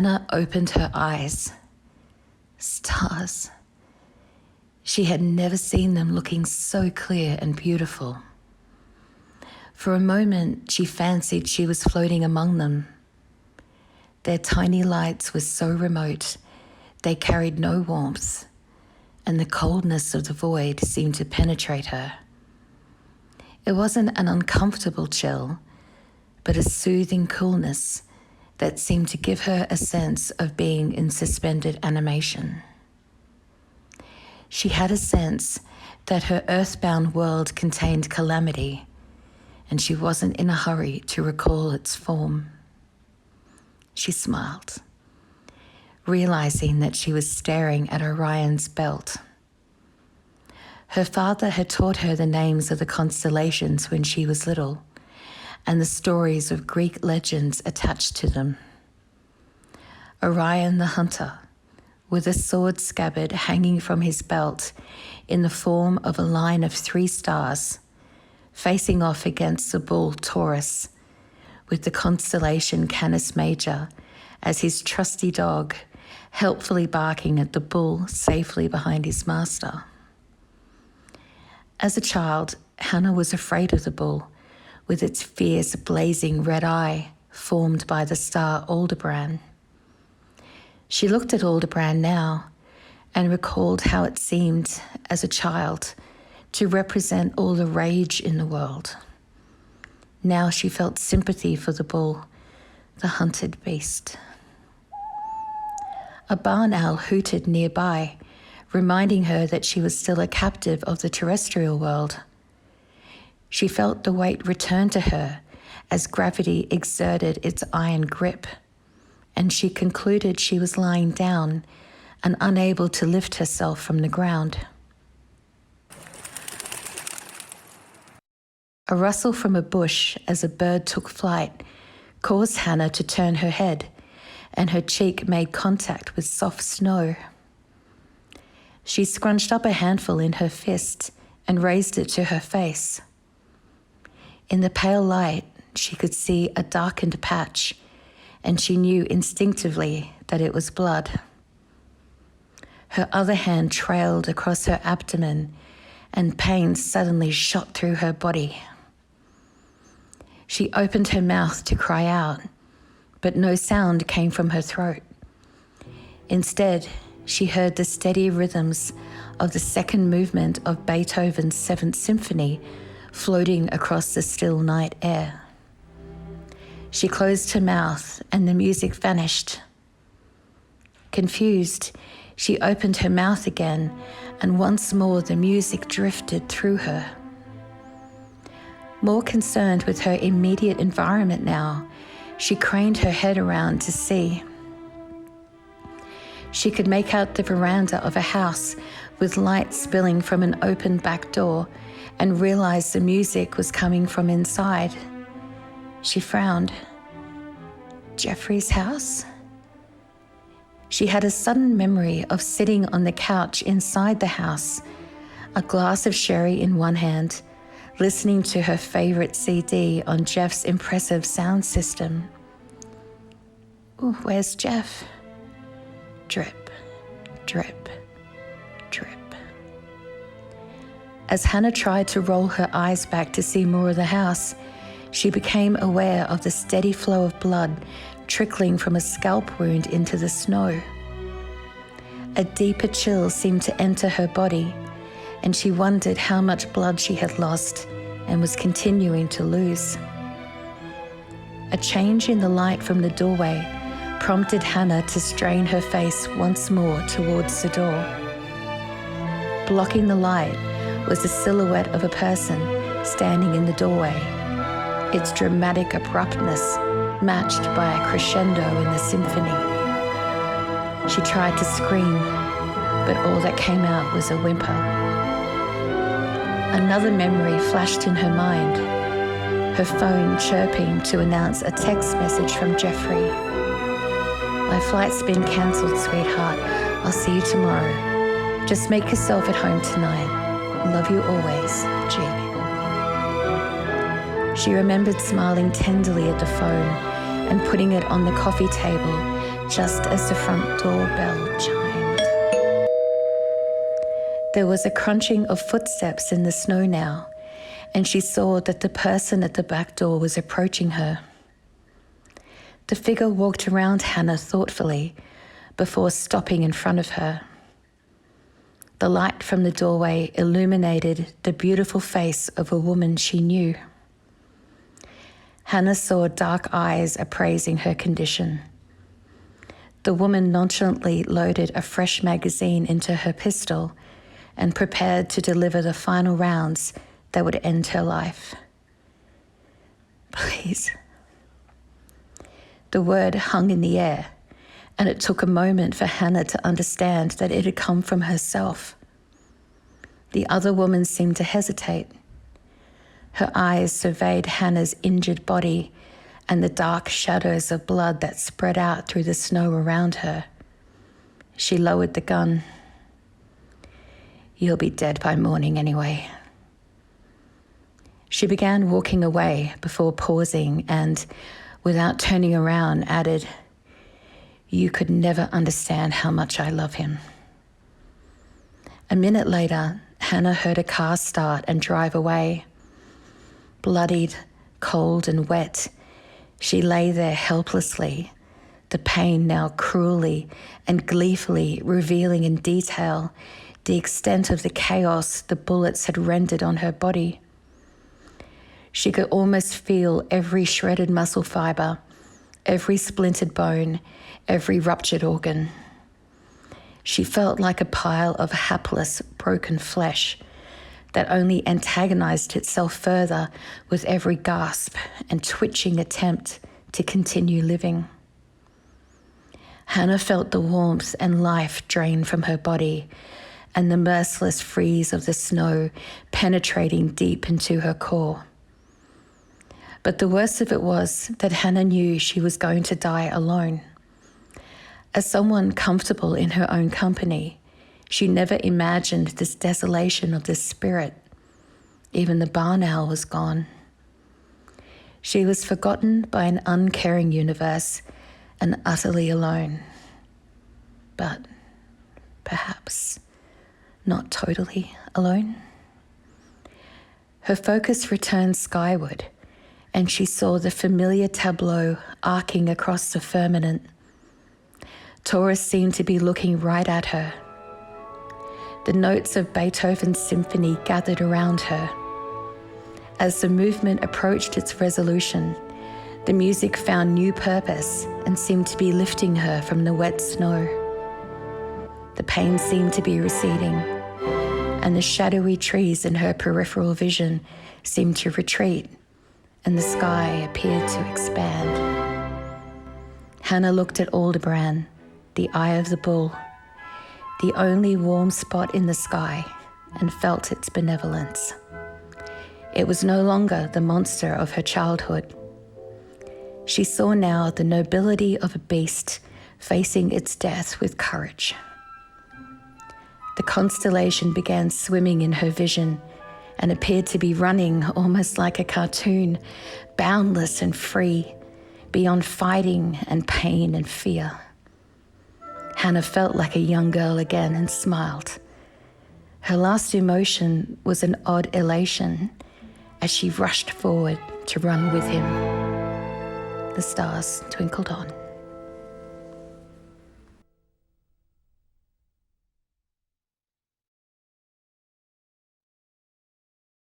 Hannah opened her eyes. Stars. She had never seen them looking so clear and beautiful. For a moment, she fancied she was floating among them. Their tiny lights were so remote, they carried no warmth, and the coldness of the void seemed to penetrate her. It wasn't an uncomfortable chill, but a soothing coolness that seemed to give her a sense of being in suspended animation. She had a sense that her earthbound world contained calamity, and she wasn't in a hurry to recall its form. She smiled, realizing that she was staring at Orion's belt. Her father had taught her the names of the constellations when she was little, and the stories of Greek legends attached to them. Orion the hunter, with a sword scabbard hanging from his belt in the form of a line of 3 stars, facing off against the bull Taurus, with the constellation Canis Major as his trusty dog, helpfully barking at the bull safely behind his master. As a child, Hannah was afraid of the bull, with its fierce, blazing red eye formed by the star Aldebaran. She looked at Aldebaran now and recalled how it seemed, as a child, to represent all the rage in the world. Now she felt sympathy for the bull, the hunted beast. A barn owl hooted nearby, reminding her that she was still a captive of the terrestrial world. She felt the weight return to her as gravity exerted its iron grip, and she concluded she was lying down and unable to lift herself from the ground. A rustle from a bush as a bird took flight caused Hannah to turn her head, and her cheek made contact with soft snow. She scrunched up a handful in her fist and raised it to her face. In the pale light, she could see a darkened patch, and she knew instinctively that it was blood. Her other hand trailed across her abdomen, and pain suddenly shot through her body. She opened her mouth to cry out, but no sound came from her throat. Instead, she heard the steady rhythms of the second movement of Beethoven's 7th Symphony floating across the still night air. She closed her mouth and the music vanished. Confused, she opened her mouth again, and once more the music drifted through her. More concerned with her immediate environment now, she craned her head around to see. She could make out the veranda of a house with light spilling from an open back door, and realized the music was coming from inside. She frowned. Jeffrey's house? She had a sudden memory of sitting on the couch inside the house, a glass of sherry in one hand, listening to her favorite CD on Jeff's impressive sound system. Ooh, where's Jeff? Drip, drip, drip. As Hannah tried to roll her eyes back to see more of the house, she became aware of the steady flow of blood trickling from a scalp wound into the snow. A deeper chill seemed to enter her body, and she wondered how much blood she had lost and was continuing to lose. A change in the light from the doorway prompted Hannah to strain her face once more towards the door. Blocking the light was the silhouette of a person standing in the doorway, its dramatic abruptness matched by a crescendo in the symphony. She tried to scream, but all that came out was a whimper. Another memory flashed in her mind, her phone chirping to announce a text message from Jeffrey. My flight's been cancelled, sweetheart. I'll see you tomorrow. Just make yourself at home tonight. Love you always, Jake. She remembered smiling tenderly at the phone and putting it on the coffee table just as the front doorbell chimed. There was a crunching of footsteps in the snow now, and she saw that the person at the back door was approaching her. The figure walked around Hannah thoughtfully before stopping in front of her. The light from the doorway illuminated the beautiful face of a woman she knew. Hannah saw dark eyes appraising her condition. The woman nonchalantly loaded a fresh magazine into her pistol and prepared to deliver the final rounds that would end her life. Please. The word hung in the air, and it took a moment for Hannah to understand that it had come from herself. The other woman seemed to hesitate. Her eyes surveyed Hannah's injured body and the dark shadows of blood that spread out through the snow around her. She lowered the gun. You'll be dead by morning anyway. She began walking away before pausing and, without turning around, added, You could never understand how much I love him. A minute later, Hannah heard a car start and drive away. Bloodied, cold and wet, she lay there helplessly, the pain now cruelly and gleefully revealing in detail the extent of the chaos the bullets had rendered on her body. She could almost feel every shredded muscle fibre, every splintered bone, every ruptured organ. She felt like a pile of hapless, broken flesh that only antagonized itself further with every gasp and twitching attempt to continue living. Hannah felt the warmth and life drain from her body and the merciless freeze of the snow penetrating deep into her core. But the worst of it was that Hannah knew she was going to die alone. As someone comfortable in her own company, she never imagined this desolation of the spirit. Even the barn owl was gone. She was forgotten by an uncaring universe and utterly alone. But perhaps not totally alone. Her focus returned skyward, and she saw the familiar tableau arcing across the firmament. Taurus seemed to be looking right at her. The notes of Beethoven's symphony gathered around her. As the movement approached its resolution, the music found new purpose and seemed to be lifting her from the wet snow. The pain seemed to be receding, and the shadowy trees in her peripheral vision seemed to retreat, and the sky appeared to expand. Hannah looked at Aldebaran, the eye of the bull, the only warm spot in the sky, and felt its benevolence. It was no longer the monster of her childhood. She saw now the nobility of a beast facing its death with courage. The constellation began swimming in her vision and appeared to be running almost like a cartoon, boundless and free, beyond fighting and pain and fear. Hannah felt like a young girl again and smiled. Her last emotion was an odd elation as she rushed forward to run with him. The stars twinkled on.